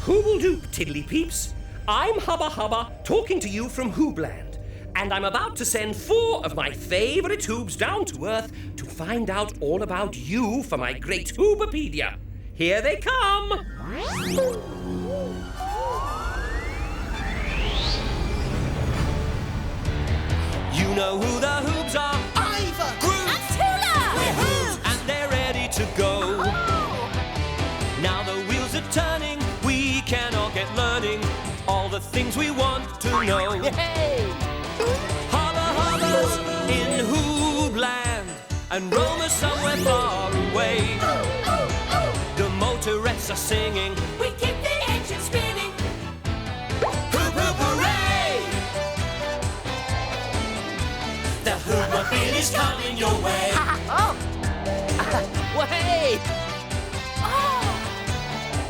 Hooble-doop, Tiddlypeeps. I'm Hubba, talking to you from Hoobland. And I'm about to send 4 of my favourite Hoobs down to Earth to find out all about you for my great Hoobopedia. Here they come! You know who the Hoobs are? Iver! Groove! And Tula! We're Hoobs! And they're ready to go. Now the wheels are turning, we can all get learning all the things we want to know. Hey! Hubba's in Hoobland, and Roma somewhere far away. The motorettes are singing, we keep the engine spinning. Hoop, hoop, hooray! The Hoobopede is coming your way. Way!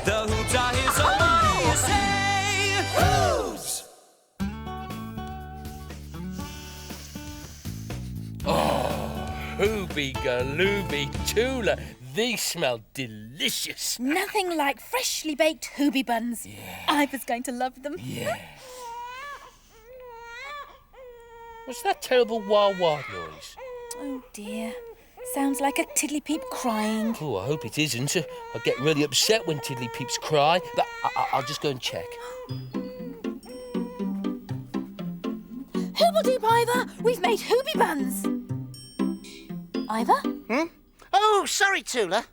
The Hoobs are here, so what do you say? Hoobs! Hooby galooby Tula. These smell delicious. Nothing like freshly baked Hoobie buns. Yeah. Iver's going to love them. Yeah. What's that terrible wah-wah noise? Oh dear. Sounds like a Tiddlypeep crying. Oh, I hope it isn't. I get really upset when Tiddlypeeps cry, but I'll just go and check. Hoobledoop, Iver! We've made Hoobie buns. Iver? Oh, sorry, Tula.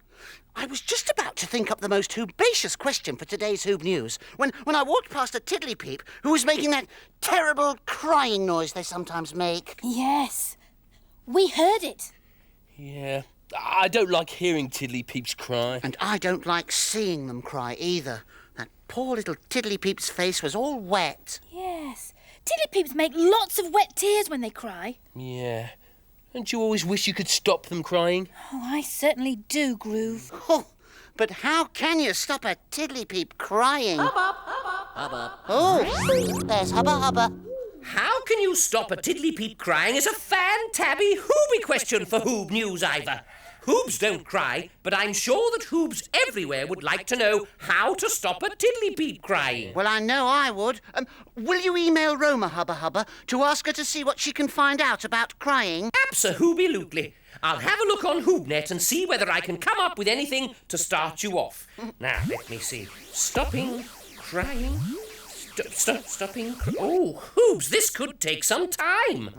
I was just about to think up the most hoobacious question for today's Hoob News when I walked past a Tiddlypeep who was making that terrible crying noise they sometimes make. Yes. We heard it. Yeah, I don't like hearing Tiddlypeeps cry. And I don't like seeing them cry either. That poor little Tiddlypeep's face was all wet. Yes. Tiddlypeeps make lots of wet tears when they cry. Yeah. Don't you always wish you could stop them crying? Oh, I certainly do, Groove. Oh, but how can you stop a Tiddlypeep crying? Hubba, hubba, hubba. Oh, there's Hubba Hubba. How can you stop a Tiddlypeep crying is a fan-tabby Hooby question for Hoob News, Iver. Hoobs don't cry, but I'm sure that Hoobs Everywhere would like to know how to stop a Tiddlypeep crying. Well, I know I would. Will you email Roma Hubba Hubba to ask her to see what she can find out about crying? Abso-Hooby-lootly. I'll have a look on HoobNet and see whether I can come up with anything to start you off. Now, let me see. Stopping crying. Stopping. Oh, Hoobs, this could take some time.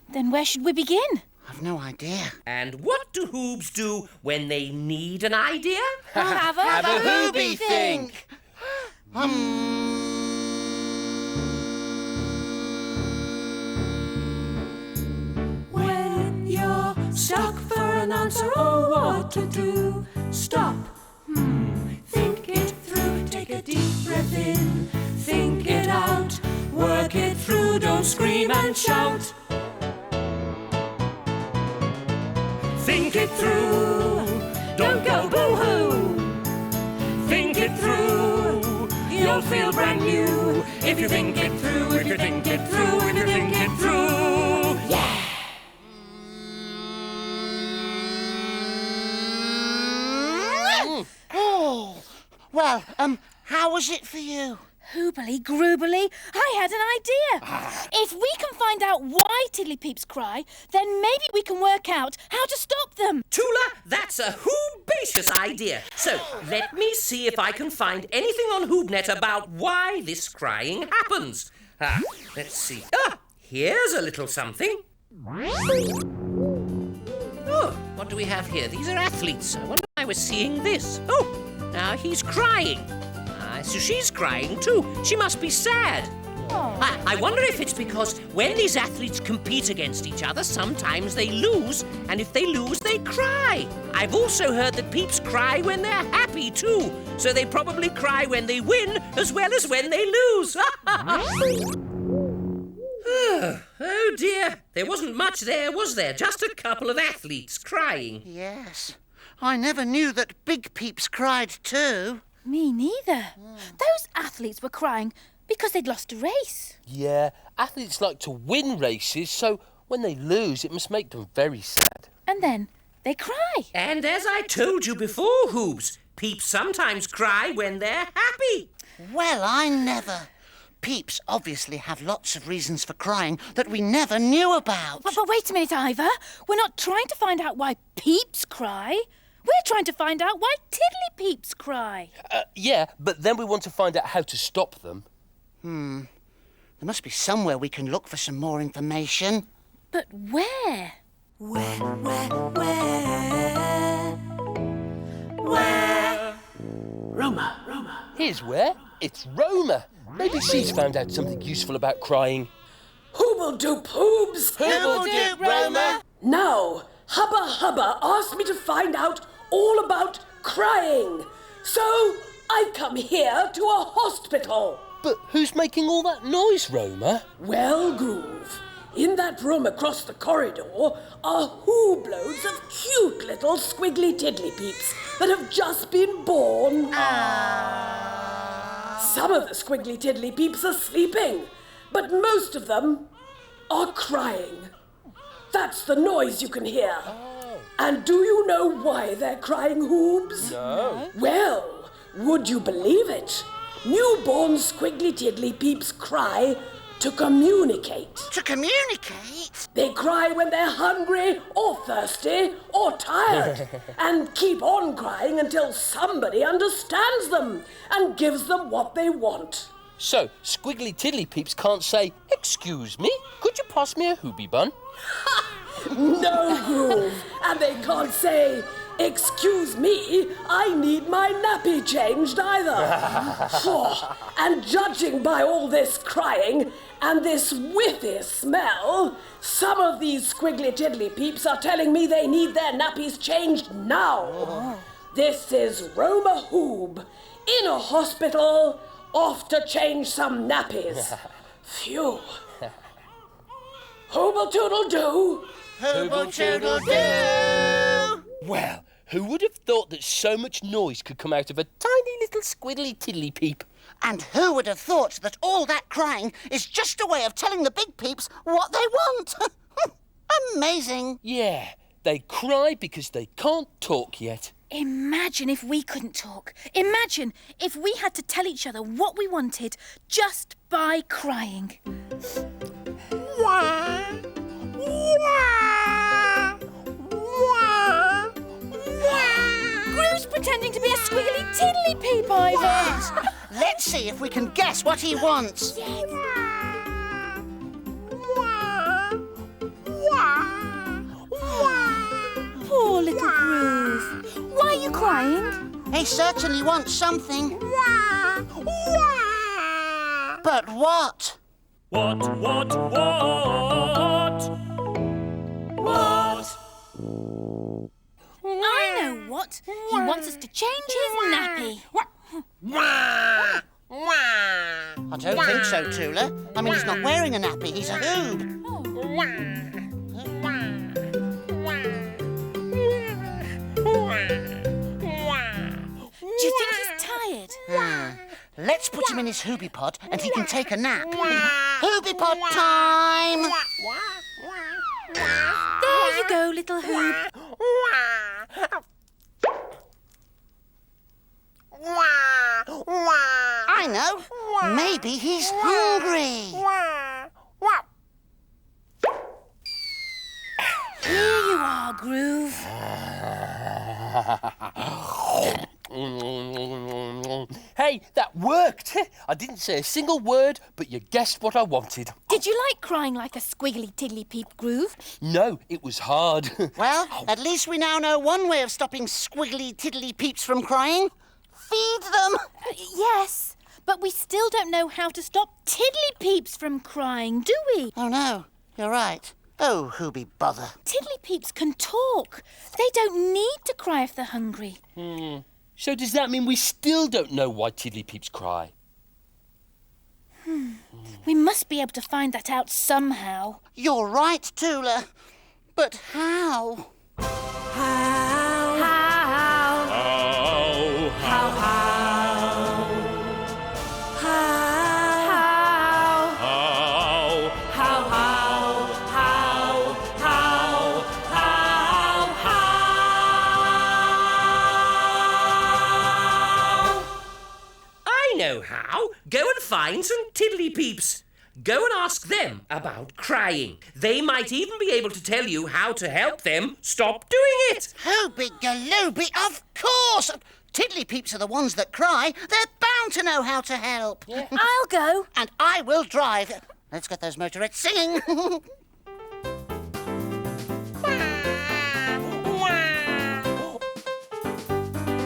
Then where should we begin? I've no idea. And what do Hoobs do when they need an idea? Have a Hooby think. When you're stuck for an answer or what to do, stop. Think it through, take a deep breath in, think it out, work it through, don't scream and shout. Think it through, don't go boo-hoo. Think it through, you'll feel brand new. If you think it through, if you think it through, if you think it through. Yeah! Oh, well, how was it for you? Hoobly groobly, I had an idea. If we can find out why Tiddlypeeps cry, then maybe we can work out how to stop them. Tula, that's a Hoobacious idea. So, let me see if I can find anything on HoobNet about why this crying happens. Let's see. Here's a little something. Oh, what do we have here? These are athletes. I wonder why we're seeing this. Oh, now he's crying. So she's crying too. She must be sad. I wonder if it's because when these athletes compete against each other, sometimes they lose, and if they lose, they cry. I've also heard that peeps cry when they're happy too, so they probably cry when they win as well as when they lose. Oh dear, there wasn't much there, was there? Just a couple of athletes crying. Yes. I never knew that big peeps cried too. Me neither. Those athletes were crying because they'd lost a race. Yeah, athletes like to win races, so when they lose, it must make them very sad. And then they cry. And as I told you before, Hoobs, Peeps sometimes cry when they're happy. Well, I never. Peeps obviously have lots of reasons for crying that we never knew about. But wait a minute, Iver. We're not trying to find out why peeps cry. We're trying to find out why Tiddlypeeps cry. Yeah, but then we want to find out how to stop them. There must be somewhere we can look for some more information. But where? Where? Roma. Here's where. It's Roma. Maybe she's found out something useful about crying. Hoobs Hoobs. Hoobledoop, Roma. Now, Hubba asked me to find out all about crying. So I come here to a hospital. But who's making all that noise, Roma? Well, Groove, in that room across the corridor are hoobloads of cute little Squiddlytiddlypeeps that have just been born. Some of the Squiddlytiddlypeeps are sleeping, but most of them are crying. That's the noise you can hear. And do you know why they're crying, Hoobs? No. Well, would you believe it? Newborn Squiddlytiddlypeeps cry to communicate. To communicate? They cry when they're hungry or thirsty or tired and keep on crying until somebody understands them and gives them what they want. So, Squiddlytiddlypeeps can't say, "Excuse me, could you pass me a hoobie bun?" No, Groove. And they can't say, "Excuse me, I need my nappy changed" either. And judging by all this crying and this whiffy smell, some of these Squiddlytiddlypeeps are telling me they need their nappies changed now. This is Roma Hoob, in a hospital, off to change some nappies. Phew. Hooble-toodle-doo. Hooble-toodle-doo. Well, who would have thought that so much noise could come out of a tiny little Squiddlytiddlypeep? And who would have thought that all that crying is just a way of telling the big peeps what they want? Amazing. Yeah, they cry because they can't talk yet. Imagine if we couldn't talk. Imagine if we had to tell each other what we wanted just by crying. Groove's pretending to be a Squiddlytiddlypeep, Iver. Let's see if we can guess what he wants. Poor little Groove. Why are you crying? He certainly wants something. But what? What? I know what. He wants us to change his nappy. I don't think so, Tula. I mean, he's not wearing a nappy, he's a hoob. Do you think he's tired? Let's put him in his hoobie pod and he can take a nap. Hoobie pod time! There you go, little Hoob. I know. Maybe he's hungry. Here you are, Groove. Hey, that worked! I didn't say a single word, but you guessed what I wanted. Did you like crying like a Squiddlytiddlypeep, Groove? No, it was hard. Well, at least we now know one way of stopping Squiddlytiddlypeeps from crying. Feed them. Yes, but we still don't know how to stop Tiddlypeeps from crying, do we? Oh, no. You're right. Oh, hoobie bother. Tiddlypeeps can talk. They don't need to cry if they're hungry. So does that mean we still don't know why Tiddlypeeps cry? We must be able to find that out somehow. You're right, Tula. But how? know how. Go and find some Tiddlypeeps. Go and ask them about crying. They might even be able to tell you how to help them stop doing it. Hoobie-galooby, of course! Tiddlypeeps are the ones that cry. They're bound to know how to help. Yeah. I'll go. And I will drive. Let's get those motorettes singing.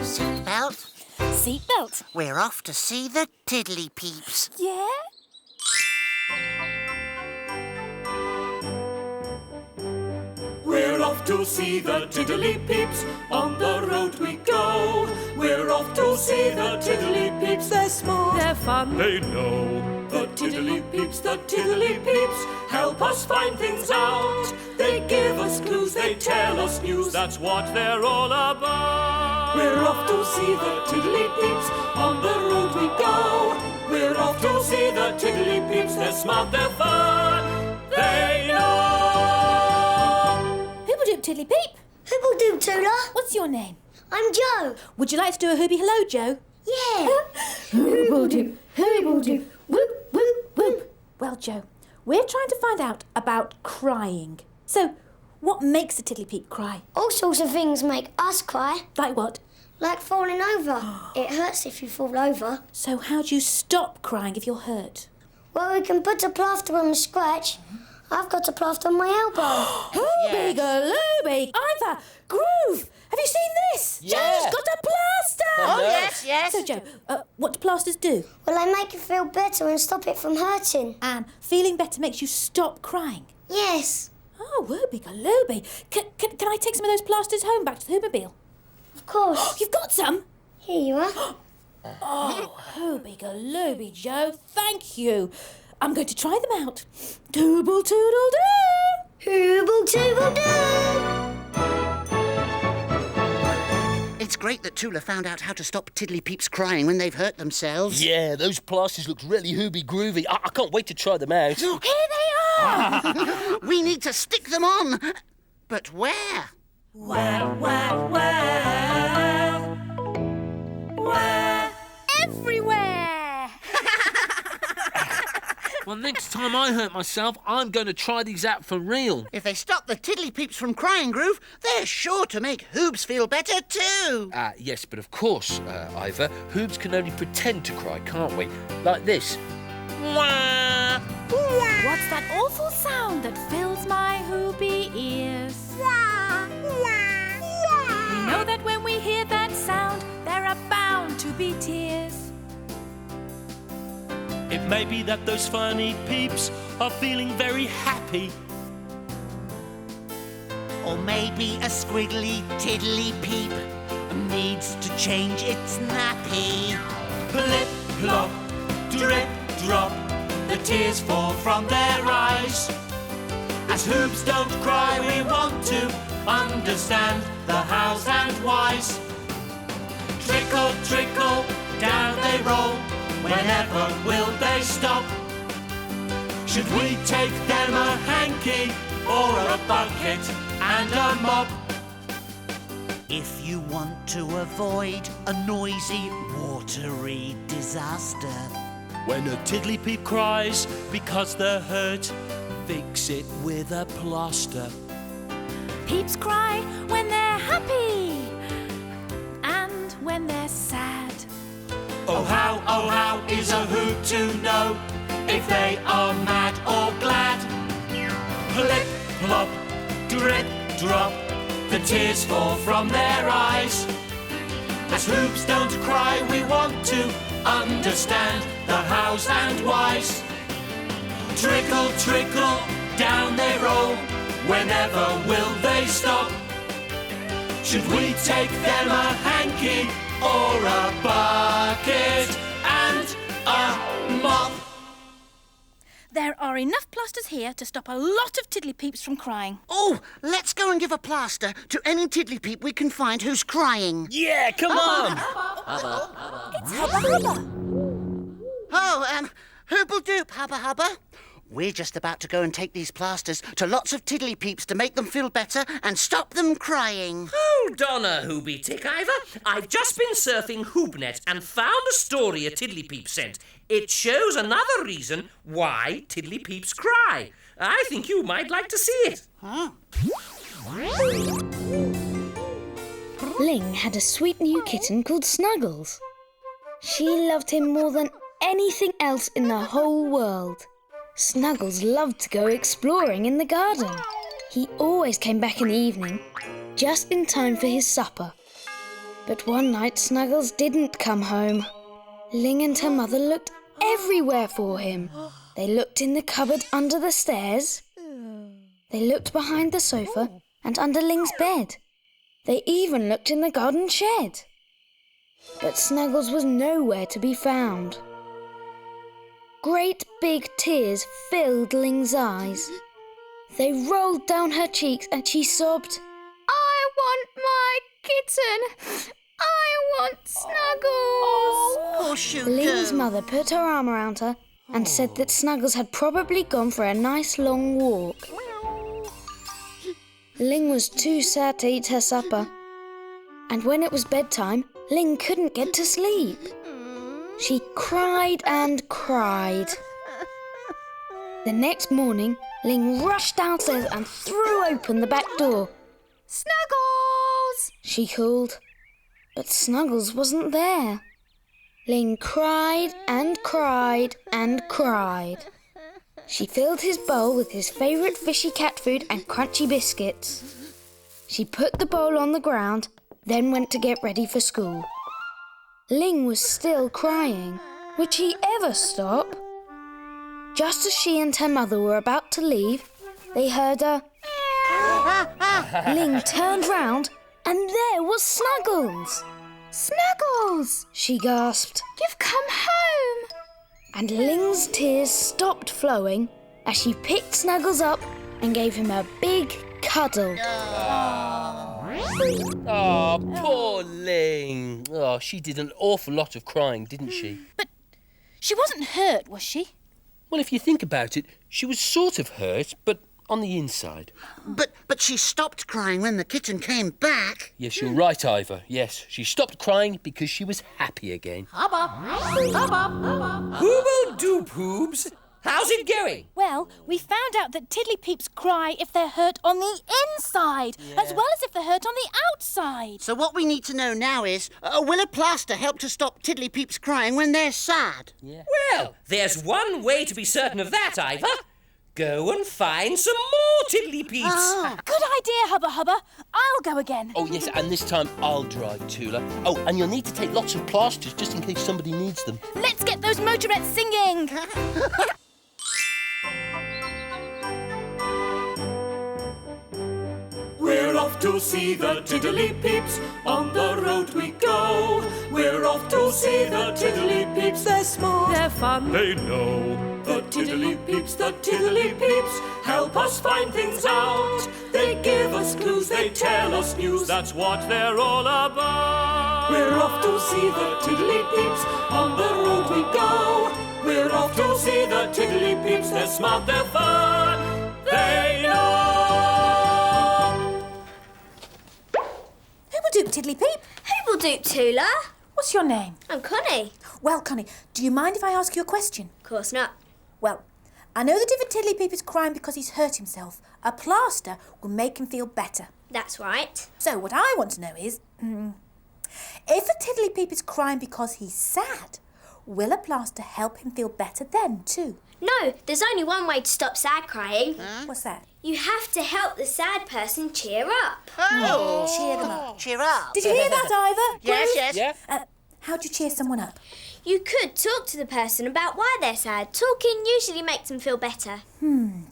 Seatbelt. Seatbelt. We're off to see the Tiddlypeeps. Yeah? We're off to see the Tiddlypeeps, on the road we go. We're off to see the Tiddlypeeps, they're smart, they're fun, they know. The Tiddlypeeps, help us find things out. They give us clues, they tell us news, that's what they're all about. We're off to see the Tiddlypeeps, on the road we go. We're off to see the Tiddlypeeps, they're smart, they're fun, they know. Hoobledoop Tiddlypeep. Hoobledoop, Tula. What's your name? I'm Joe. Would you like to do a Hoobie Hello, Joe? Yeah. Hoobledoop, Hoobledoop, whoop, whoop, whoop. Well, Joe, we're trying to find out about crying. So, what makes a Tiddlypeep cry? All sorts of things make us cry. Like what? Like falling over. It hurts if you fall over. So how do you stop crying if you're hurt? Well, we can put a plaster on the scratch. I've got a plaster on my elbow. Hoobie-galooby! Iver! Groove! Have you seen this? Yeah. Joe's got a plaster! Oh, yes. So, Joe, what do plasters do? Well, they make you feel better and stop it from hurting. And feeling better makes you stop crying. Yes. Oh, Hoobie-galooby. Can I take some of those plasters home back to the Hoobmobile? Of course. You've got some? Here you are. Oh, Hoobie-galooby, Joe. Thank you. I'm going to try them out. Tootle-toodle-doo! Hooble-tooble-doo! It's great that Tula found out how to stop Tiddlypeeps crying when they've hurt themselves. Yeah, those plasters look really hoobie-groovy. I can't wait to try them out. Here they are! We need to stick them on. But where? Where? Everywhere! Well, next time I hurt myself, I'm going to try these out for real. If they stop the Tiddlypeeps from crying, Groove, they're sure to make Hoobs feel better too. Yes, but of course, Iver, Hoobs can only pretend to cry, can't we? Like this. What's that awful sound that fills my Hoobie ears? We know that when we hear that sound, there are bound to be tears. It may be that those funny peeps are feeling very happy. Or maybe a Squiddlytiddlypeep needs to change its nappy. Blip, plop, drip, drop, the tears fall from their eyes. As Hoobs don't cry, we want to understand the hows and whys. Trickle, trickle, down they roll. Whenever will they stop? Should we take them a hanky or a bucket and a mop? If you want to avoid a noisy, watery disaster, When a Tiddlypeep cries because they're hurt, fix it with a plaster. Peeps cry when they're happy and when they're sad. Oh how is a hoop to know if they are mad or glad? Plip, plop, drip, drop, the tears fall from their eyes. As Hoobs don't cry, we want to understand the hows and whys. Trickle, trickle, down they roll. Whenever will they stop? Should we take them a hanky or a bucket and a mop? There are enough plasters here to stop a lot of Tiddlypeeps from crying. oh, let's go and give a plaster to any Tiddlypeep we can find who's crying. Yeah, come on! It's Hubba Hubba. Oh, Hoobledoop, Hubba Hubba. We're just about to go and take these plasters to lots of Tiddlypeeps to make them feel better and stop them crying. Hold on a Hooby Tick, Iver. I've just been surfing HoobNet and found a story a Tiddlypeep sent. It shows another reason why Tiddlypeeps cry. I think you might like to see it. Ling had a sweet new kitten called Snuggles. She loved him more than anything else in the whole world. Snuggles loved to go exploring in the garden. He always came back in the evening, just in time for his supper. But one night Snuggles didn't come home. Ling and her mother looked everywhere for him. They looked in the cupboard under the stairs. They looked behind the sofa and under Ling's bed. They even looked in the garden shed. But Snuggles was nowhere to be found. Great big tears filled Ling's eyes. They rolled down her cheeks and she sobbed, "I want my kitten! I want Snuggles!" Oh, shoot. Ling's mother put her arm around her and said that Snuggles had probably gone for a nice long walk. Ling was too sad to eat her supper. And when it was bedtime, Ling couldn't get to sleep. She cried and cried. The next morning, Ling rushed downstairs and threw open the back door. "Snuggles!" she called. But Snuggles wasn't there. Ling cried and cried and cried. She filled his bowl with his favourite fishy cat food and crunchy biscuits. She put the bowl on the ground, then went to get ready for school. Ling was still crying. Would she ever stop? Just as she and her mother were about to leave, they heard a... Ling turned round and there was Snuggles. "Snuggles!" she gasped. "You've come home!" And Ling's tears stopped flowing as she picked Snuggles up and gave him a big cuddle. Oh, poor Ling. Oh, she did an awful lot of crying, didn't she? But she wasn't hurt, was she? Well, if you think about it, she was sort of hurt, but on the inside. But she stopped crying when the kitten came back. Yes, you're right, Iver. Yes, she stopped crying because she was happy again. Hubba! Hubba! Hubba! Hooble doop hoobs! How's it going? Well, we found out that Tiddlypeeps cry if they're hurt on the inside, as well as if they're hurt on the outside. So what we need to know now is, will a plaster help to stop Tiddlypeeps crying when they're sad? Yeah. Well, there's one way to be certain of that, Iver. Go and find some more Tiddlypeeps. Good idea, Hubba Hubba. I'll go again. Oh, yes, and this time I'll drive, Tula. Oh, and you'll need to take lots of plasters just in case somebody needs them. Let's get those motorettes singing. We're off to see the Tiddlypeeps, on the road we go. We're off to see the Tiddlypeeps, they're smart, they're fun, they know. The Tiddlypeeps, help us find things out. They give us clues, they tell us news, that's what they're all about. We're off to see the Tiddlypeeps, on the road we go. We're off to see the Tiddlypeeps, they're smart, they're fun, they know. Hoobledoop, Tiddlypeep. Hoobledoop, Tula. What's your name? I'm Connie. Well, Connie, do you mind if I ask you a question? Of course not. Well, I know that if a Tiddlypeep is crying because he's hurt himself, a plaster will make him feel better. That's right. So what I want to know is, if a Tiddlypeep is crying because he's sad, will a plaster help him feel better then too? No, there's only one way to stop sad crying. What's that? You have to help the sad person cheer up. Cheer them up. Cheer up. Did you hear that, Iver? Yes. Yeah? How do you cheer someone up? You could talk to the person about why they're sad. Talking usually makes them feel better.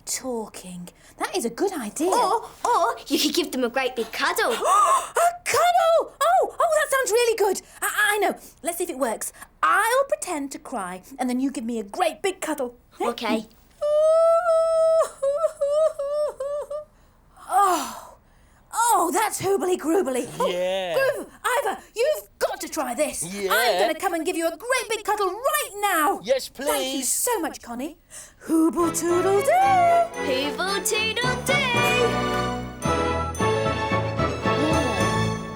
Talking. That is a good idea. Or you could give them a great big cuddle. A cuddle! Oh, that sounds really good. I know. Let's see if it works. I'll pretend to cry, and then you give me a great big cuddle. Okay. Oh, that's hoobly groobly. Yeah. Groove, Iver, you've got got to try this. Yeah. I'm going to come and give you a great big cuddle right now. Yes, please. Thank you so much, Connie. Hooble toodle doo. Hooble toodle doo.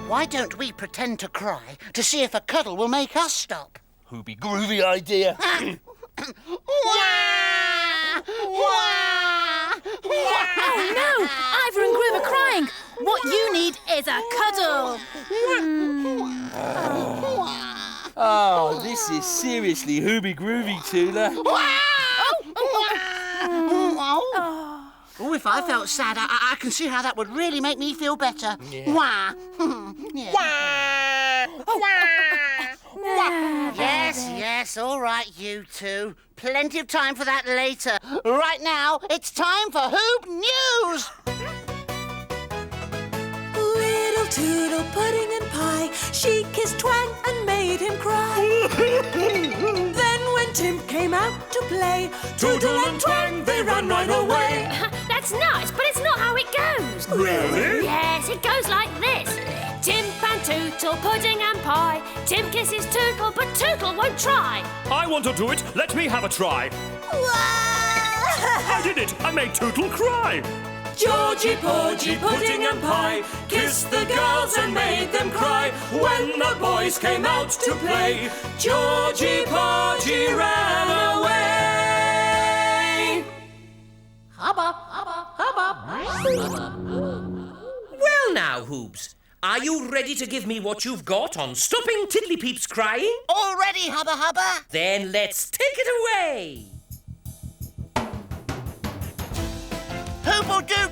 Why don't we pretend to cry to see if a cuddle will make us stop? Hoobie groovy idea. Oh no! Iver and Groove are crying. What you need is a cuddle. Oh, this is seriously Hoobie groovy, Tula. Oh, if I felt sad, I can see how that would really make me feel better. Wah. Yes, all right, you two. Plenty of time for that later. Right now, it's time for Hoob News! Little Tootle pudding and pie, she kissed Twang and made him cry. Then when Timp came out to play, Tootle and Twang, they ran right away. That's nice, but it's not how it goes. Really? Yes, it goes like this. Timp and Tootle, pudding and pie. Timp kisses Tootle, but Tootle won't try. I want to do it. Let me have a try. I did it. I made Tootle cry. Georgie, Porgy, pudding and pie kissed the girls and made them cry. When the boys came out to play, Georgie, Porgy ran away. Hubba, hubba, hubba. Well now, Hoobs, are you ready to give me what you've got on stopping Tiddlypeeps crying? Already, Hubba, hubba. Then let's take it away. Hooble-doo!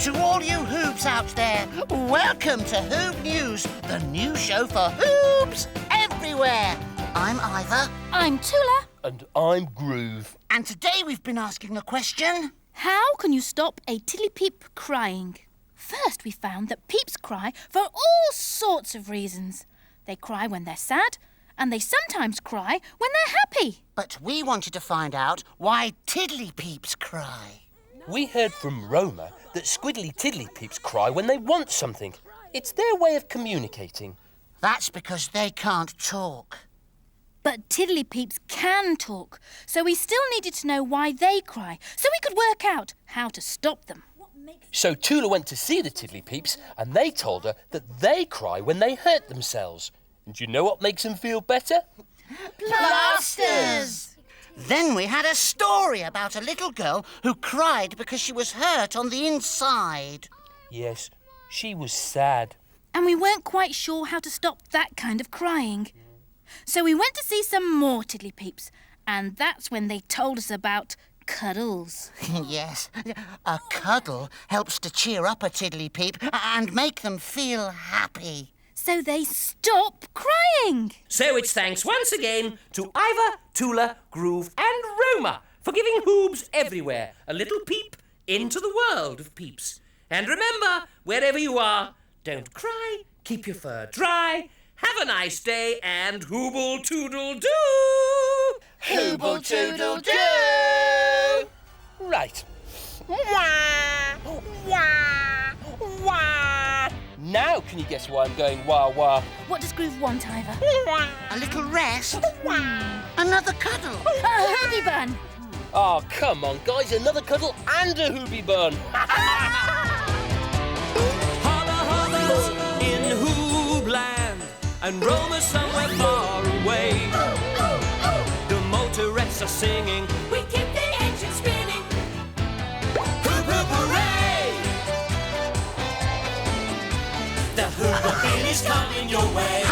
To all you Hoobs out there, welcome to Hoob News, the new show for Hoobs Everywhere. I'm Iver. I'm Tula. And I'm Groove. And today we've been asking a question. How can you stop a Tiddlypeep crying? First, we found that peeps cry for all sorts of reasons. They cry when they're sad, and they sometimes cry when they're happy. But we wanted to find out why Tiddlypeeps cry. We heard from Roma that Squiddlytiddlypeeps cry when they want something. It's their way of communicating. That's because they can't talk. But Tiddlypeeps can talk, so we still needed to know why they cry, so we could work out how to stop them. So Tula went to see the Tiddlypeeps, and they told her that they cry when they hurt themselves. And do you know what makes them feel better? Blasters! Then we had a story about a little girl who cried because she was hurt on the inside. Yes, she was sad. And we weren't quite sure how to stop that kind of crying. So we went to see some more Tiddlypeeps, and that's when they told us about cuddles. Yes, a cuddle helps to cheer up a Tiddlypeep and make them feel happy. So they stop crying. So it's thanks once again to Iver, Tula, Groove and Roma for giving Hoobs Everywhere a little peep into the world of peeps. And remember, wherever you are, don't cry, keep your fur dry, have a nice day, and hooble toodle doo! Hooble toodle doo! Right. Wah! Wah! Wah! Now can you guess why I'm going wah wah? What does Groove want, Iver? A little rest. Another cuddle. A Hoobie bun. Oh, come on, guys, another cuddle and a hoobie bun. Hubba hubba's in Hoobland, and Roma somewhere far away. The motorettes are singing, we keep the engine spinning. Hoop hoop hooray! The Hooper is coming your way.